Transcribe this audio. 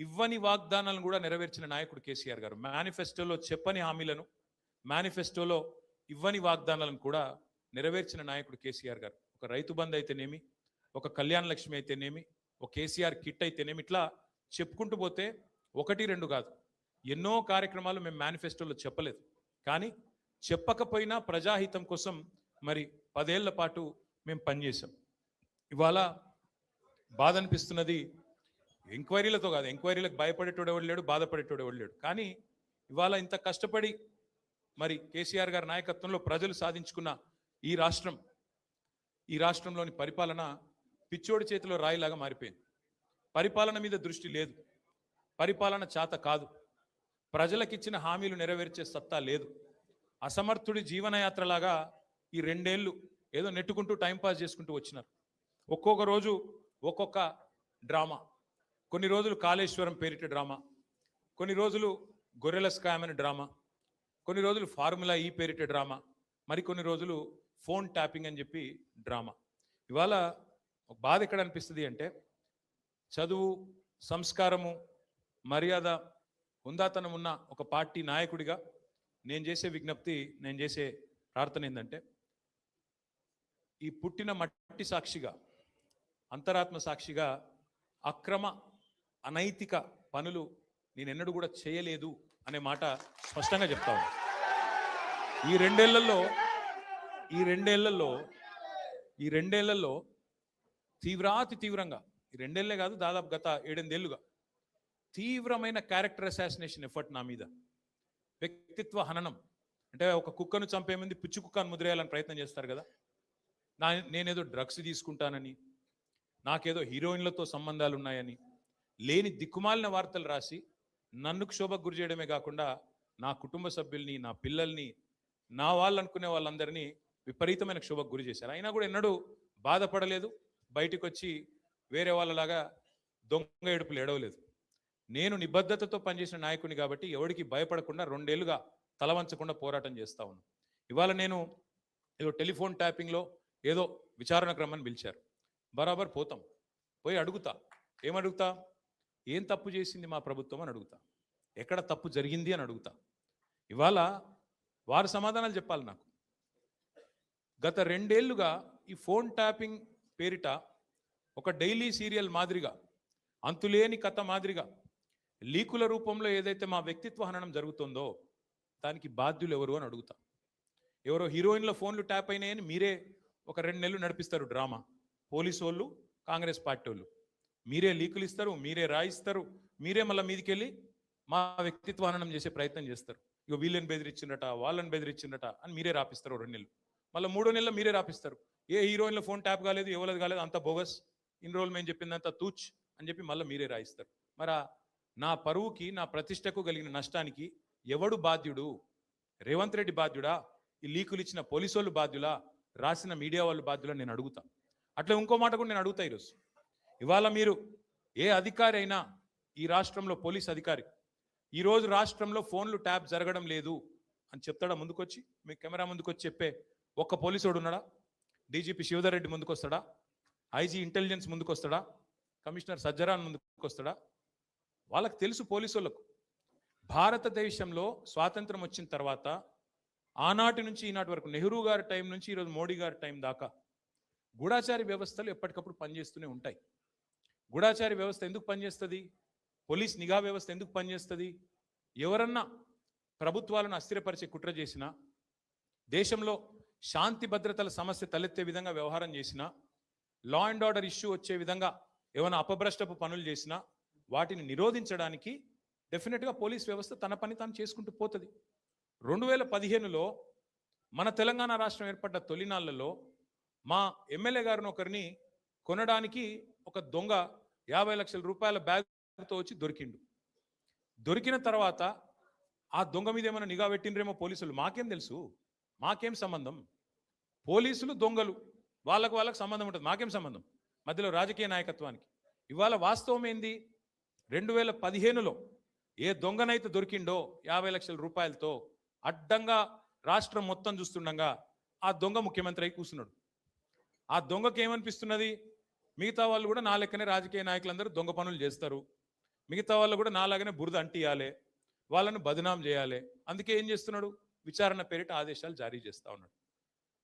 ఇవ్వని వాగ్దానాలను కూడా నెరవేర్చిన నాయకుడు కేసీఆర్ గారు. మేనిఫెస్టోలో చెప్పని హామీలను, మేనిఫెస్టోలో ఇవ్వని వాగ్దానాలను కూడా నెరవేర్చిన నాయకుడు కేసీఆర్ గారు. ఒక రైతు బంధు అయితేనేమి, ఒక కళ్యాణ లక్ష్మి అయితేనేమి, ఒక కేసీఆర్ కిట్ అయితేనేమి, ఇట్లా చెప్పుకుంటూ పోతే ఒకటి రెండు కాదు, ఎన్నో కార్యక్రమాలు మేము మేనిఫెస్టోలో చెప్పలేదు. కానీ చెప్పకపోయినా ప్రజాహితం కోసం మరి 10 ఏళ్ల పాటు మేము పనిచేసాం. ఇవాళ బాధ అనిపిస్తున్నది, ఎంక్వైరీలతో కాదు, ఎంక్వైరీలకు భయపడేటోడు ఎవడు లేడు, బాధపడేటోడు ఎవడు లేడు. కానీ ఇవాళ ఇంత కష్టపడి మరి కేసీఆర్ గారి నాయకత్వంలో ప్రజలు సాధించుకున్న ఈ రాష్ట్రంలోని పరిపాలన పిచ్చోడి చేతిలో రాయిలాగా మారిపోయింది. పరిపాలన మీద దృష్టి లేదు, పరిపాలన చేత కాదు, ప్రజలకిచ్చిన హామీలు నెరవేర్చే సత్తా లేదు. అసమర్థుడి జీవనయాత్రలాగా ఈ 2 ఏళ్ళు ఏదో నెట్టుకుంటూ టైంపాస్ చేసుకుంటూ వచ్చినారు. ఒక్కొక్క రోజు ఒక్కొక్క డ్రామా. కొన్ని రోజులు కాళేశ్వరం పేరిట డ్రామా, కొన్ని రోజులు గొర్రెల స్కామ్ అని డ్రామా, కొన్ని రోజులు ఫార్ములా ఈ పేరిట డ్రామా, మరికొన్ని రోజులు ఫోన్ ట్యాపింగ్ అని చెప్పి డ్రామా. ఇవాళ ఒక బాధ ఎక్కడ అనిపిస్తుంది అంటే, చదువు, సంస్కారము, మర్యాద, హుందాతనం ఉన్న ఒక పార్టీ నాయకుడిగా నేను చేసే విజ్ఞప్తి, నేను చేసే ప్రార్థన ఏంటంటే, ఈ పుట్టిన మట్టి సాక్షిగా, అంతరాత్మ సాక్షిగా అక్రమ అనైతిక పనులు నేను ఎన్నడూ కూడా చేయలేదు అనే మాట స్పష్టంగా చెప్తా ఉన్నా. ఈ రెండేళ్లలో తీవ్రంగా, ఈ 2 ఏళ్లే కాదు, దాదాపు గత 7-8 ఏళ్లుగా తీవ్రమైన క్యారెక్టర్ అసాసినేషన్ ఎఫర్ట్ నా మీద, వ్యక్తిత్వ హననం. అంటే ఒక కుక్కను చంపే ముందు పిచ్చి కుక్కను ముద్రేయాలని ప్రయత్నం చేస్తారు కదా, నేనేదో డ్రగ్స్ తీసుకుంటానని, నాకేదో హీరోయిన్లతో సంబంధాలు ఉన్నాయని, లేని దిక్కుమాలిన వార్తలు రాసి నన్ను క్షోభకు గురి చేయడమే కాకుండా నా కుటుంబ సభ్యుల్ని, నా పిల్లల్ని, నా వాళ్ళు అనుకునే వాళ్ళందరినీ విపరీతమైన క్షోభకు గురి చేశారు. అయినా కూడా ఎన్నడూ బాధపడలేదు, బయటకు వచ్చి వేరే వాళ్ళలాగా దొంగ ఏడుపులు ఏడవలేదు. నేను నిబద్ధతతో పనిచేసిన నాయకుని కాబట్టి ఎవరికి భయపడకుండా 2 ఏళ్లుగా తలవంచకుండా పోరాటం చేస్తా ఉన్నాను. ఇవాళ నేను ఏదో టెలిఫోన్ ట్యాపింగ్లో ఏదో విచారణ క్రమాన్ని పిలిచారు, బరాబర్ పోతాం, పోయి అడుగుతా. ఏమడుగుతా? ఏం తప్పు చేసింది మా ప్రభుత్వం అని అడుగుతా, ఎక్కడ తప్పు జరిగింది అని అడుగుతా. ఇవాళ వారు సమాధానాలు చెప్పాలి నాకు. గత 2 ఏళ్లుగా ఈ ఫోన్ ట్యాపింగ్ పేరిట ఒక డైలీ సీరియల్ మాదిరిగా, అంతులేని కథ మాదిరిగా లీకుల రూపంలో ఏదైతే మా వ్యక్తిత్వ హననం జరుగుతుందో దానికి బాధ్యులు ఎవరు అని అడుగుతా. ఎవరో హీరోయిన్ల ఫోన్లు ట్యాప్ అయినాయని మీరే ఒక 2 నెలలు నడిపిస్తారు డ్రామా. పోలీసు వాళ్ళు, కాంగ్రెస్ పార్టీ వాళ్ళు మీరే లీకులు ఇస్తారు, మీరే రాయిస్తారు, మీరే మళ్ళీ మీదికెళ్ళి మా వ్యక్తిత్వ హననం చేసే ప్రయత్నం చేస్తారు. ఇక వీళ్ళని బెదిరించిందట, వాళ్ళని బెదిరించిందట అని మీరే రాపిస్తారు 2 నెలలు. మళ్ళీ 3వ నెలలో మీరే రాపిస్తారు, ఏ హీరోయిన్ల ఫోన్ ట్యాప్ కాలేదు, ఎవరది కాలేదు, అంత బోగస్, ఇన్ని రోజులు మేము చెప్పిందంత తూచ్ అని చెప్పి మళ్ళీ మీరే రాయిస్తారు. మరి నా పరువుకి, నా ప్రతిష్టకు కలిగిన నష్టానికి ఎవడు బాధ్యుడు? రేవంత్ రెడ్డి బాధ్యుడా? ఈ లీకులు ఇచ్చిన పోలీసు వాళ్ళు బాధ్యులా? రాసిన మీడియా వాళ్ళు బాధ్యులా? నేను అడుగుతా. అట్లా ఇంకో మాట కూడా నేను అడుగుతా. ఇవాళ మీరు ఏ అధికారి అయినా, ఈ రాష్ట్రంలో పోలీస్ అధికారి ఈరోజు రాష్ట్రంలో ఫోన్లు ట్యాప్ జరగడం లేదు అని చెప్తాడా? ముందుకొచ్చి మీ కెమెరా ముందుకొచ్చి చెప్పే ఒక్క పోలీసుడు ఉన్నాడా? డీజీపీ శివధర్ రెడ్డి ముందుకు వస్తాడా? ఐజీ ఇంటెలిజెన్స్ ముందుకు వస్తాడా? కమిషనర్ సజ్జరాన్ ముందుకు వస్తాడా? వాళ్ళకి తెలుసు, పోలీసు వాళ్ళకు, భారతదేశంలో స్వాతంత్రం వచ్చిన తర్వాత ఆనాటి నుంచి ఈనాటి వరకు, నెహ్రూ గారి టైం నుంచి ఈరోజు మోడీ గారి టైం దాకా గూఢాచారి వ్యవస్థలు ఎప్పటికప్పుడు పనిచేస్తూనే ఉంటాయి. గూఢాచారి వ్యవస్థ ఎందుకు పనిచేస్తుంది? పోలీస్ నిఘా వ్యవస్థ ఎందుకు పనిచేస్తుంది? ఎవరన్నా ప్రభుత్వాలను అస్థిరపరిచే కుట్ర చేసినా, దేశంలో శాంతి భద్రతల సమస్య తలెత్తే విధంగా వ్యవహారం చేసినా, లా అండ్ ఆర్డర్ ఇష్యూ వచ్చే విధంగా ఏమైనా అపభ్రష్టపు పనులు చేసినా వాటిని నిరోధించడానికి డెఫినెట్గా పోలీస్ వ్యవస్థ తన పని తాను చేసుకుంటూ పోతుంది. 2015లో మన తెలంగాణ రాష్ట్రం ఏర్పడ్డ తొలినాళ్లలో మా ఎమ్మెల్యే గారిని ఒకరిని కొనడానికి ఒక దొంగ 50 లక్షల రూపాయల బ్యాగ్తో వచ్చి దొరికిండు. దొరికిన తర్వాత ఆ దొంగ మీద ఏమైనా నిఘా పెట్టిండ్రేమో పోలీసులు, మాకేం తెలుసు, మాకేం సంబంధం? పోలీసులు దొంగలు, వాళ్ళకు సంబంధం ఉంటుంది, మాకేం సంబంధం? మధ్యలో రాజకీయ నాయకత్వానికి. ఇవాళ వాస్తవం ఏంది? 2015లో ఏ దొంగనైతే దొరికిండో 50 లక్షల రూపాయలతో అడ్డంగా రాష్ట్రం మొత్తం చూస్తుండగా ఆ దొంగ ముఖ్యమంత్రి అయి కూర్చున్నాడు. ఆ దొంగకి ఏమనిపిస్తున్నది? మిగతా వాళ్ళు కూడా నా లెక్కనే రాజకీయ నాయకులందరూ దొంగ పనులు చేస్తారు, మిగతా వాళ్ళు కూడా నాలాగానే బురద అంటియాలి, వాళ్ళను బదనాం చేయాలి. అందుకే ఏం చేస్తున్నాడు, విచారణ పేరిట ఆదేశాలు జారీ చేస్తా ఉన్నాడు.